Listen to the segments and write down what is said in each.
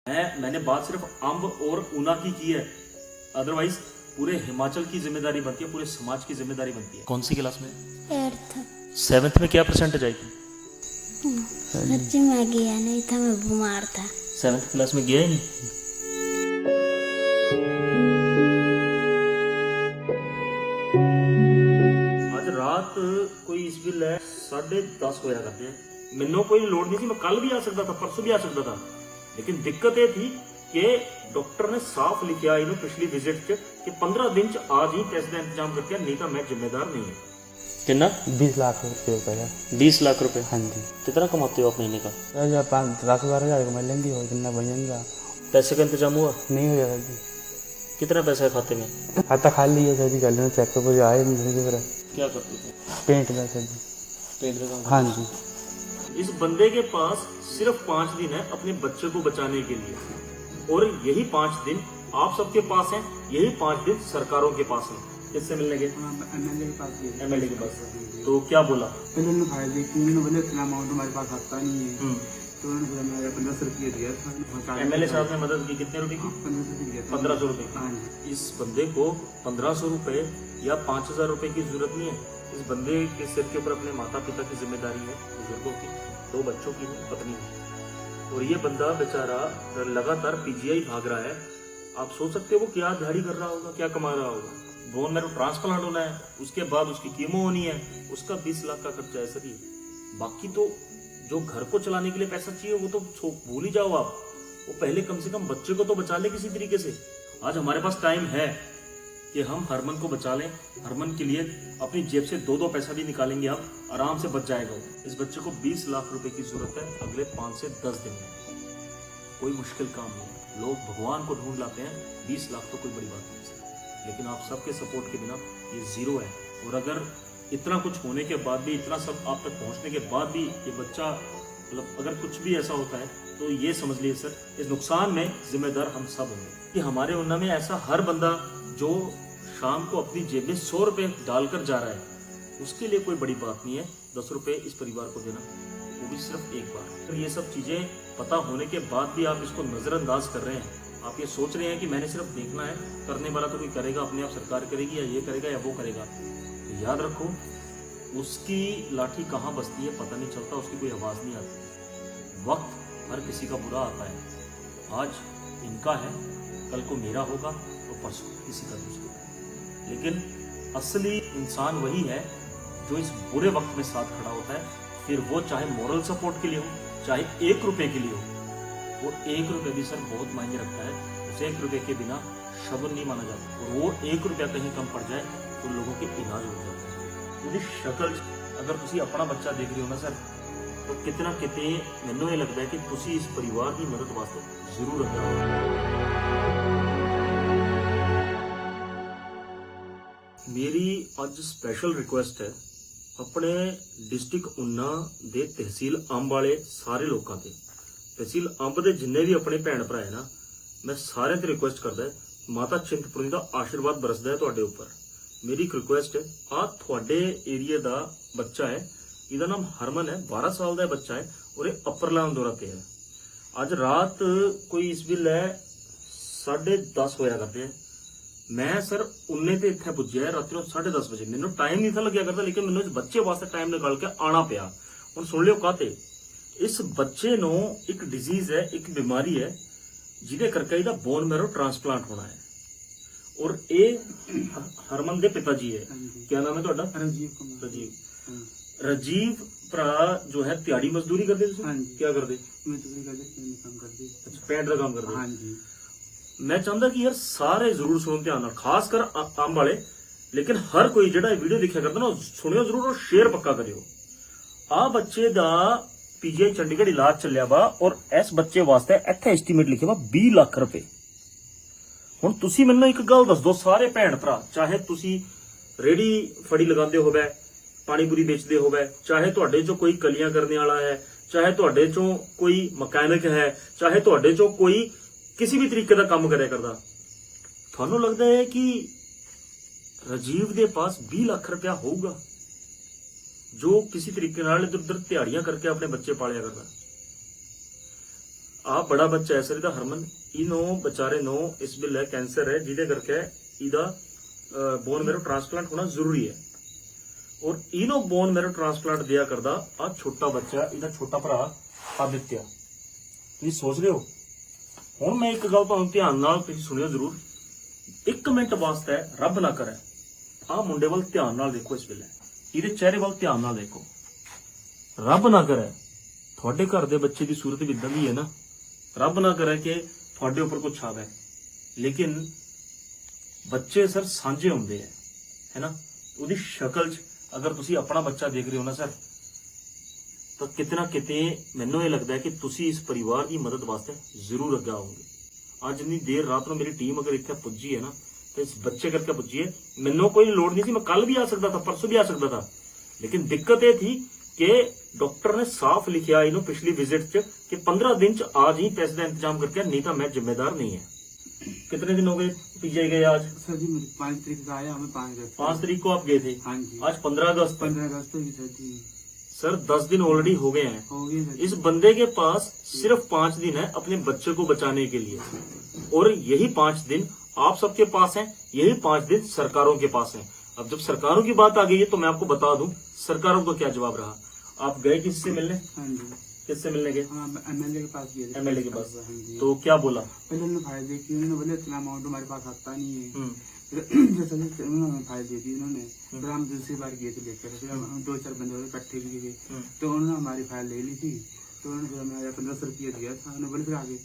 मैंने बात सिर्फ अम्ब और ऊना की है, अदरवाइज पूरे हिमाचल की जिम्मेदारी बनती है, पूरे समाज की जिम्मेदारी बनती है। कौन सी क्लास में? 7th में क्या परसेंटेज आई थी? सच्ची में गया नहीं था, मैं बीमार था। 7th क्लास में गया ही नहीं। आज रात कोई इस बिल है 10:30 होया करते हैं। मैनू कोई लोड़ नहीं थी, मैं कल भी आ सकता था, परसों भी आ सकता था, लेकिन दिक्कत ये थी कि डॉक्टर ने साफ लिखा इन पिछली विजिट च कि 15 दिन च आज ही टेस्ट का इंतजाम करके, नहीं तो मैं जिम्मेदार नहीं है। कितना? 20 लाख रुपये होता है। 20 लाख रुपए? हाँ जी। कितना कमाते हो आप महीने का? 10-12 हज़ार कमा लेंगे और इतना बन जाएगा। पैसे का इंतजाम हुआ? नहीं हो जाएगा जी। कितना पैसा है खाते में? खाता खाली है सर जी, कर लेना चेकअप हो जाए। क्या करते थे? पेंट में सर जी। पेंट का काम? हाँ जी। इस बंदे के पास सिर्फ 5 दिन है अपने बच्चे को बचाने के लिए, और यही 5 दिन आप सबके पास हैं, यही 5 दिन सरकारों के पास हैं। किससे मिलने गए? एमएलए के पास। तो क्या बोला? पहले उन्होंने भाई जी कि उन्होंने बोले इतना अमाउंट हमारे पास आता नहीं है, तो उन्होंने बोला मैं 1500 रुपये दिया। एमएलए साहब ने मदद की कितने रुपए की? 1500 रुपये। 1500 रुपए। हाँ जी। इस बंदे को 1500 रुपए या 5000 रुपए की जरूरत नहीं है। इस बंदे के सिर के ऊपर अपने माता पिता की जिम्मेदारी है, बुजुर्गों की, 2 बच्चों की, पत्नी की, और ये बंदा बेचारा लगातार पीजीआई भाग रहा है। आप सोच सकते हो वो क्या दिहाड़ी कर रहा होगा, क्या कमा रहा होगा। बोन मैरो ट्रांसप्लांट होना है, उसके बाद उसकी कीमो होनी है, उसका 20 लाख का खर्चा है सर ये। बाकी तो जो घर को चलाने के लिए पैसा चाहिए वो तो भूल ही जाओ आप। वो पहले कम से कम बच्चे को तो बचा ले किसी तरीके से। आज हमारे पास टाइम है कि हम हरमन को बचा लें। हरमन के लिए अपनी जेब से 2-2 पैसा भी निकालेंगे, आप आराम से बच जाएगा। इस बच्चे को 20 लाख रुपए की जरूरत है अगले 5 से 10 दिन में। कोई मुश्किल काम नहीं है। लोग भगवान को ढूंढ लाते हैं, 20 लाख तो कोई बड़ी बात नहीं है, लेकिन आप सबके सपोर्ट के बिना ये जीरो है। और अगर इतना कुछ होने के बाद भी, इतना सब आप तक पहुंचने के बाद भी ये बच्चा, मतलब अगर कुछ भी ऐसा होता है तो ये समझ लीजिए सर, इस नुकसान में जिम्मेदार हम सब होंगे। कि हमारे उन्ना में ऐसा हर बंदा जो शाम को अपनी जेब में 100 रुपए डालकर जा रहा है, उसके लिए कोई बड़ी बात नहीं है 10 रुपए इस परिवार को देना, वो भी सिर्फ एक बार। ये सब चीजें पता होने के बाद भी आप इसको नजरअंदाज कर रहे हैं। आप ये सोच रहे हैं कि मैंने सिर्फ देखना है, करने वाला तो कोई करेगा, अपने आप सरकार करेगी, या ये करेगा या वो करेगा। तो याद रखो, उसकी लाठी कहाँ बजती है पता नहीं चलता, उसकी कोई आवाज नहीं आती। वक्त हर किसी का बुरा आता है। आज इनका है, कल को मेरा होगा, और परसों किसी का दूसरा। लेकिन असली इंसान वही है जो इस बुरे वक्त में साथ खड़ा होता है, फिर वो चाहे मोरल सपोर्ट के लिए हो, चाहे 1 रुपए के लिए हो। वो 1 रुपए भी सर बहुत मायने रखता है। उस 1 रुपए के बिना शगुन नहीं माना जाता, और वो 1 रुपया कहीं कम पड़ जाए तो लोगों के इलाज हो जाते हैं। पूरी शक्ल अगर तुसी अपना बच्चा देख रहे हो ना सर, तो कितना कितने मैनू ये लगता है कि तुसी इस परिवार की मदद वास्ते जरूर अगे आओ। मेरी आज स्पेशल रिक्वेस्ट है अपने डिस्ट्रिक्ट ऊना दे तहसील अंब वाले सारे लोगों से, तहसील अंब के जिन्ने भी अपने भैन भरा है ना, मैं सारे ते रिक्वेस्ट करदा है, माता चिंतपूर्णी का आशीर्वाद बरसदा है तुहाडे उपर। मेरी एक रिक्वेस्ट है, आ थोड़े एरिया का बच्चा है, इहदा नाम हरमन है, 12 साल का बच्चा है, और ये अपर लाम दौरा पे है। अज रात कोई इस बिल है 10:30 होया करते हैं। मैं सर उन्ने ते इत्थे पुज्जा है रात 10:30 बजे। मैनू टाइम नहीं था लग्या करता, लेकिन मैनू इस बच्चे वास्ते टाइम निकाल के आना पिया। हुण सुन लियो काते, इस बच्चे नो एक डिजीज है, एक बीमारी है, जिदे करके इहदा बोन मैरो ट्रांसप्लांट होना है। और ये हरमन दे पिताजी है। क्या नाम है तुहाडा? राजीव। राजीव भरा जो है दिहाड़ी मजदूरी करदे तुसीं? क्या करदे? मैं तो काम करदी। अच्छा, पेंट का काम करदे? हाँ जी। मैं चाहता कि यार सारे जरूर सुनो ध्यान नाल, खास कर आम वाले, लेकिन हर कोई जेड़ा वीडियो देखा करता ना सुनियो जरूर और शेयर पक्का करियो। आ बच्चे दा पीजीआई चंडीगढ़ इलाज चलिया वा, और इस बच्चे वास्ते इत्थे एस्टीमेट लिखे वा 20 लाख रुपए। हुण तुसी मैनू एक गल दस दो सारे भैन भरा, चाहे तुसी रेड़ी फड़ी लगांदे होवे, पानी पूरी बेचदे होवे, चाहे तुहाडे चों कोई कलियां करने वाला है, चाहे तुहाडे चों कोई मकैनिक है, चाहे तुहाडे चों कोई किसी भी तरीके का काम करे करदा, थानू लगता है कि राजीव दे पास 20 लाख रुपया होगा जो किसी तरीके नाल इधर उधर दिहाड़ियां करके अपने बच्चे पालिया करदा? आप बड़ा बच्चा है सर, हरमन इनो बेचारे नो इस बिल है कैंसर है जिदे करके इदा बोन मेरो ट्रांसप्लांट होना जरूरी है और इनो बोन मेरो ट्रांसप्लांट दिया करदा आ छोटा बच्चा इदा छोटा भरा आदित्य तुम सोच रहे हो। हुण मैं एक गल तुहानूं ध्यान नाल तुसीं सुनियो जरूर, 1 मिनट वास्ते रब ना करे आ मुंडे वाल ध्यान नाल देखो, इस वेले इहदे चेहरे वाल ध्यान नाल देखो, रब ना करे थोड़े घर दे बच्चे की सूरत भी इदां दी है ना, रब ना करे कि थोड़े उपर कुछ आवे, लेकिन बच्चे सर सांझे होंदे है ना। उहदी शक्ल च अगर तुसी अपना बच्चा देख रहे हो ना सर, तो किते ना किते मैनूं ये लगता है कि तुसी इस परिवार की मदद वास्ते जरूर अगे आओगे। अज इन्नी देर रात में मेरी टीम अगर इत्थे पुजी है ना, तो इस बच्चे करके पुजी है। मैनूं कोई लोड़ नहीं थी, मैं कल भी आ सकता था, परसों भी आ सकता था, लेकिन दिक्कत ये थी कि डॉक्टर ने साफ लिखा इन्हों पिछली विजिट च कि 15 दिन च आज ही पैसे का इंतजाम करके, नहीं तो मैं जिम्मेदार नहीं है। कितने दिन हो गए पीजीआई गए आज? सर जी 5 तारीख को आया, हमें 5 तारीख को आप गए थे। हाँ जी। आज 15 अगस्त। 15 अगस्त को सर जी। सर 10 दिन ऑलरेडी हो गए हैं। हो गए सर। इस बंदे के पास सिर्फ 5 दिन है अपने बच्चे को बचाने के लिए, और यही 5 दिन आप सबके पास हैं, यही 5 दिन सरकारों के पास हैं। अब जब सरकारों की बात आ गई है तो मैं आपको बता दूं सरकारों को क्या जवाब रहा। आप गए किससे मिलने? हाँ जी। किससे मिलने गए? एमएलए के पास गए थे। एमएलए के पास। हाँ जी। तो क्या बोला? पहले उन्होंने फाइल देखी, उन्होंने बोले इतना अमाउंट हमारे पास आता नहीं है। जैसे उन्होंने फाइल दे दी उन्होंने, फिर हम दूसरी बार गए थे लेकर, फिर हम 2-4 बंदे इकट्ठे भी गए, तो उन्होंने हमारी फाइल ले ली थी, तो उन्होंने फिर हमें 1500 रुपया दिया था। उन्होंने बोले फिर आगे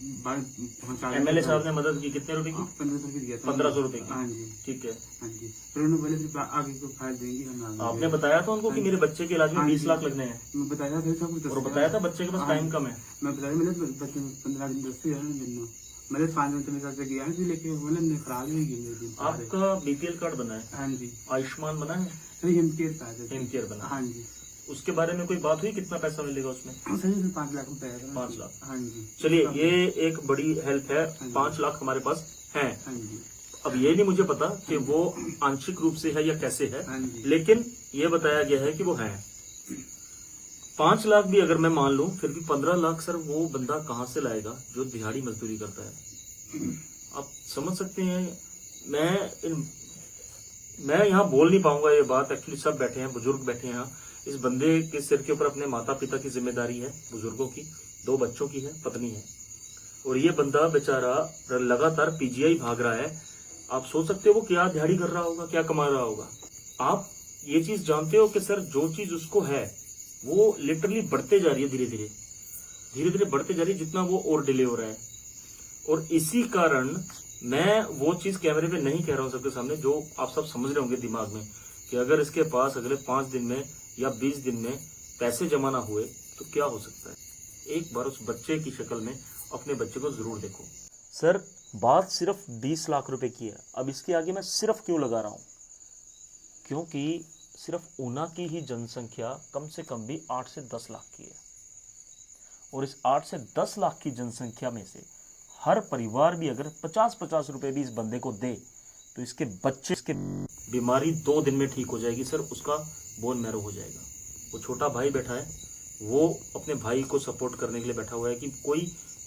पहुंचा। एमएलए साहब ने मदद की कितने रुपए की? 1500 रुपये दिया था। 1500 रुपए की। हाँ जी। ठीक है। हाँ जी। फिर उन्होंने बोले फिर आगे को फाइल देंगे हम आगे। आपने बताया था उनको कि मेरे बच्चे के इलाज में 20 लाख लगने हैं? मैं बताया था सब कुछ। और बताया था बच्चे के पास टाइम कम है। मैं बताया मैंने बच्चे 15 दिन 10 दिन मैंने 5 दिन तो मेरे साथ गया है लेके, बोले हमने खराब ही गए मेरे दिन। आपका बीपीएल कार्ड बना है? हाँ जी। आयुष्मान बना है? सर हिमकेयर का है। हिमकेयर बना। हाँ जी। उसके बारे में कोई बात हुई कितना पैसा मिलेगा उसमें? सर जी 5 लाख रुपए है। 5 लाख। हाँ जी। चलिए ये एक बड़ी हेल्प है, 5 लाख हमारे पास है। हाँ जी। अब ये नहीं मुझे पता कि वो आंशिक रूप से है या कैसे है, हाँ जी। लेकिन ये बताया गया है कि वो है। 5 लाख भी अगर मैं मान लूं, फिर भी 15 लाख सर वो बंदा कहां से लाएगा जो दिहाड़ी मजदूरी करता है? आप समझ सकते हैं। मैं यहाँ बोल नहीं पाऊंगा ये बात, एक्चुअली सब बैठे हैं, बुजुर्ग बैठे हैं यहाँ। इस बंदे के सिर के ऊपर अपने माता पिता की जिम्मेदारी है, बुजुर्गों की, 2 बच्चों की है, पत्नी है, और ये बंदा बेचारा लगातार पीजीआई भाग रहा है। आप सोच सकते हो वो क्या दिहाड़ी कर रहा होगा, क्या कमा रहा होगा। आप ये चीज जानते हो कि सर जो चीज उसको है वो लिटरली बढ़ते जा रही है, धीरे धीरे बढ़ते जा रही है, जितना वो और डिले हो रहा है। और इसी कारण मैं वो चीज कैमरे पे नहीं कह रहा हूं सबके सामने, जो आप सब समझ रहे होंगे दिमाग में, कि अगर इसके पास अगले 5 दिन में या 20 दिन में पैसे जमा ना हुए तो क्या हो सकता है। एक बार उस बच्चे की शक्ल में अपने बच्चे को जरूर देखो। सर बात सिर्फ 20 लाख रुपए की है। अब इसके आगे मैं सिर्फ क्यों लगा रहा हूं? क्योंकि सिर्फ ऊना की ही जनसंख्या कम से कम भी 8 से 10 लाख की है, और इस 8 से 10 लाख की जनसंख्या में से हर परिवार भी अगर 50-50 रुपए भी इस बंदे को दे तो इसके बच्चे, इसके बीमारी 2 दिन में ठीक हो जाएगी सर, उसका बोन मैरो हो जाएगा। वो छोटा भाई बैठा है, वो अपने भाई को सपोर्ट करने के लिए बैठा हुआ है कि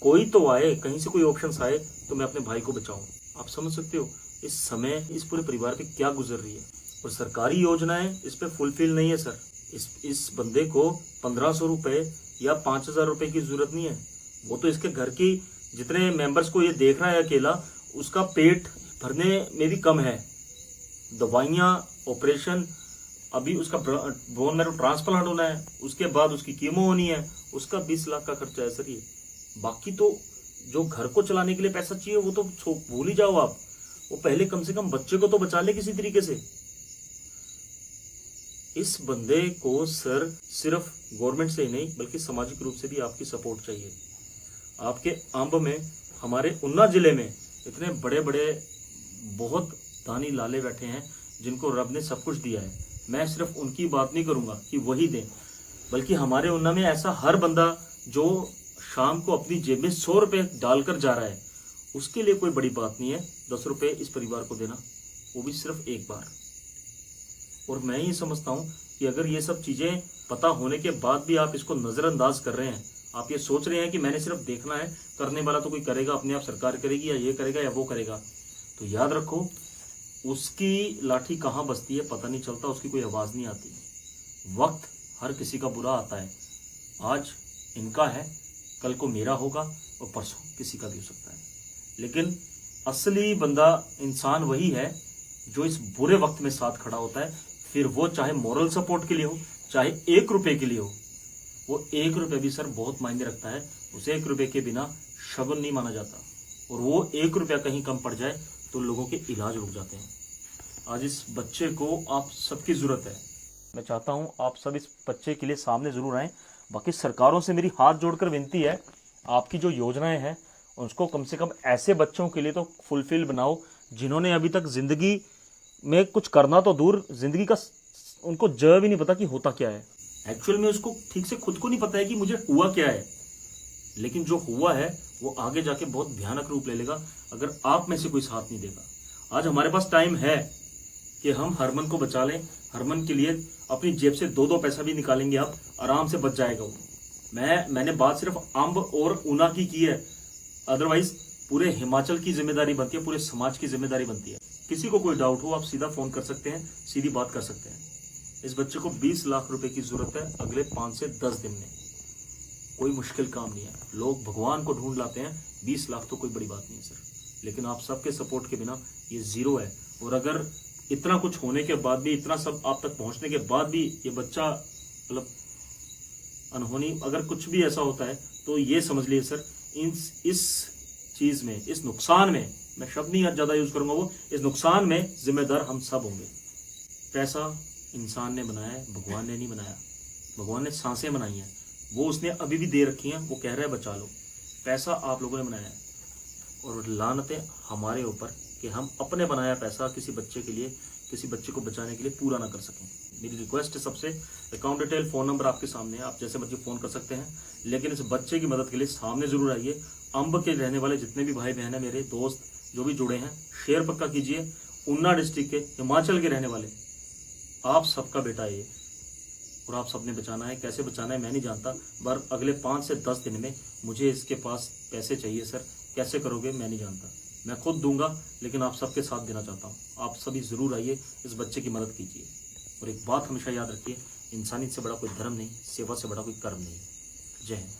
कोई तो आए, कहीं से कोई ऑप्शन आए तो मैं अपने भाई को बचाऊं। आप समझ सकते हो इस समय इस पूरे परिवार पे क्या गुजर रही है, और सरकारी योजनाएं इस पे फुलफिल नहीं है सर। इस बंदे को 1500 रुपए या 5000 रुपए की जरूरत नहीं है। वो तो इसके घर की जितने मेंबर्स को ये देख रहा है अकेला, उसका पेट भरने में भी कम है। दवाइयाँ, ऑपरेशन, अभी उसका बोन मैरो ट्रांसप्लांट होना है, उसके बाद उसकी कीमो होनी है, उसका 20 लाख का खर्चा है सर ये। बाकी तो जो घर को चलाने के लिए पैसा चाहिए वो तो भूल ही जाओ आप। वो पहले कम से कम बच्चे को तो बचा ले किसी तरीके से। इस बंदे को सर सिर्फ गवर्नमेंट से ही नहीं बल्कि सामाजिक रूप से भी आपकी सपोर्ट चाहिए। आपके अंब में, हमारे ऊना जिले में इतने बड़े बड़े बहुत दानी लाले बैठे हैं जिनको रब ने सब कुछ दिया है। मैं सिर्फ उनकी बात नहीं करूंगा कि वही दें, बल्कि हमारे ऊना में ऐसा हर बंदा जो शाम को अपनी जेब में 100 रुपए डालकर जा रहा है, उसके लिए कोई बड़ी बात नहीं है 10 रुपए इस परिवार को देना, वो भी सिर्फ एक बार। और मैं ये समझता हूं कि अगर ये सब चीजें पता होने के बाद भी आप इसको नजरअंदाज कर रहे हैं आप ये सोच रहे हैं कि मैंने सिर्फ देखना है, करने वाला तो कोई करेगा, अपने आप सरकार करेगी या ये करेगा या वो करेगा, तो याद रखो उसकी लाठी कहाँ बजती है पता नहीं चलता, उसकी कोई आवाज़ नहीं आती। वक्त हर किसी का बुरा आता है, आज इनका है, कल को मेरा होगा और परसों किसी का भी हो सकता है। लेकिन असली बंदा इंसान वही है जो इस बुरे वक्त में साथ खड़ा होता है, फिर वो चाहे मॉरल सपोर्ट के लिए हो, चाहे 1 रुपए के लिए हो। वो 1 रुपए भी सर बहुत मायने रखता है, उस 1 रुपए के बिना शगुन नहीं माना जाता, और वो 1 रुपया कहीं कम पड़ जाए तो लोगों के इलाज रुक जाते हैं। आज इस बच्चे को आप सबकी ज़रूरत है, मैं चाहता हूँ आप सब इस बच्चे के लिए सामने ज़रूर आएँ। बाकी सरकारों से मेरी हाथ जोड़कर विनती है, आपकी जो योजनाएं हैं उसको कम से कम ऐसे बच्चों के लिए तो फुलफिल बनाओ जिन्होंने अभी तक ज़िंदगी में कुछ करना तो दूर, ज़िंदगी का उनको ज भी नहीं पता कि होता क्या है। एक्चुअल में उसको ठीक से खुद को नहीं पता है कि मुझे हुआ क्या है, लेकिन जो हुआ है वो आगे जाके बहुत भयानक रूप ले लेगा अगर आप में से कोई साथ नहीं देगा। आज हमारे पास टाइम है कि हम हरमन को बचा लें, हरमन के लिए अपनी जेब से 2-2 पैसा भी निकालेंगे, आप आराम से बच जाएगा वो। मैंने बात सिर्फ अंब और ऊना की है, अदरवाइज पूरे हिमाचल की जिम्मेदारी बनती है, पूरे समाज की जिम्मेदारी बनती है। किसी को कोई डाउट हो आप सीधा फोन कर सकते हैं, सीधी बात कर सकते हैं। इस बच्चे को 20 लाख रुपए की जरूरत है अगले 5 से 10 दिन में। कोई मुश्किल काम नहीं है, लोग भगवान को ढूंढ लाते हैं, 20 लाख तो कोई बड़ी बात नहीं है सर, लेकिन आप सबके सपोर्ट के बिना ये जीरो है। और अगर इतना कुछ होने के बाद भी, इतना सब आप तक पहुंचने के बाद भी ये बच्चा मतलब अनहोनी अगर कुछ भी ऐसा होता है तो ये समझ लीजिए सर इस चीज में, इस नुकसान में, मैं शब्द नहीं ज्यादा यूज करूंगा, वो इस नुकसान में जिम्मेदार हम सब होंगे। पैसा इंसान ने बनाया है, भगवान ने नहीं बनाया। भगवान ने सांसें बनाई हैं, वो उसने अभी भी दे रखी हैं, वो कह रहा है बचा लो। पैसा आप लोगों ने बनाया है और लानतें हमारे ऊपर कि हम अपने बनाया पैसा किसी बच्चे के लिए, किसी बच्चे को बचाने के लिए पूरा ना कर सकें। मेरी रिक्वेस्ट है सबसे, अकाउंट डिटेल, फ़ोन नंबर आपके सामने है, आप जैसे मर्जी फ़ोन कर सकते हैं, लेकिन इस बच्चे की मदद के लिए सामने ज़रूर आइए। अंब के रहने वाले जितने भी भाई बहन हैं, मेरे दोस्त जो भी जुड़े हैं, शेयर पक्का कीजिए। ऊना डिस्ट्रिक्ट के, हिमाचल के रहने वाले, आप सबका बेटा है ये, और आप सबने बचाना है। कैसे बचाना है मैं नहीं जानता, पर अगले 5 से 10 दिन में मुझे इसके पास पैसे चाहिए सर। कैसे करोगे मैं नहीं जानता, मैं खुद दूंगा, लेकिन आप सबके साथ देना चाहता हूँ। आप सभी ज़रूर आइए, इस बच्चे की मदद कीजिए। और एक बात हमेशा याद रखिए, इंसानियत से बड़ा कोई धर्म नहीं, सेवा से बड़ा कोई कर्म नहीं। जय हिंद।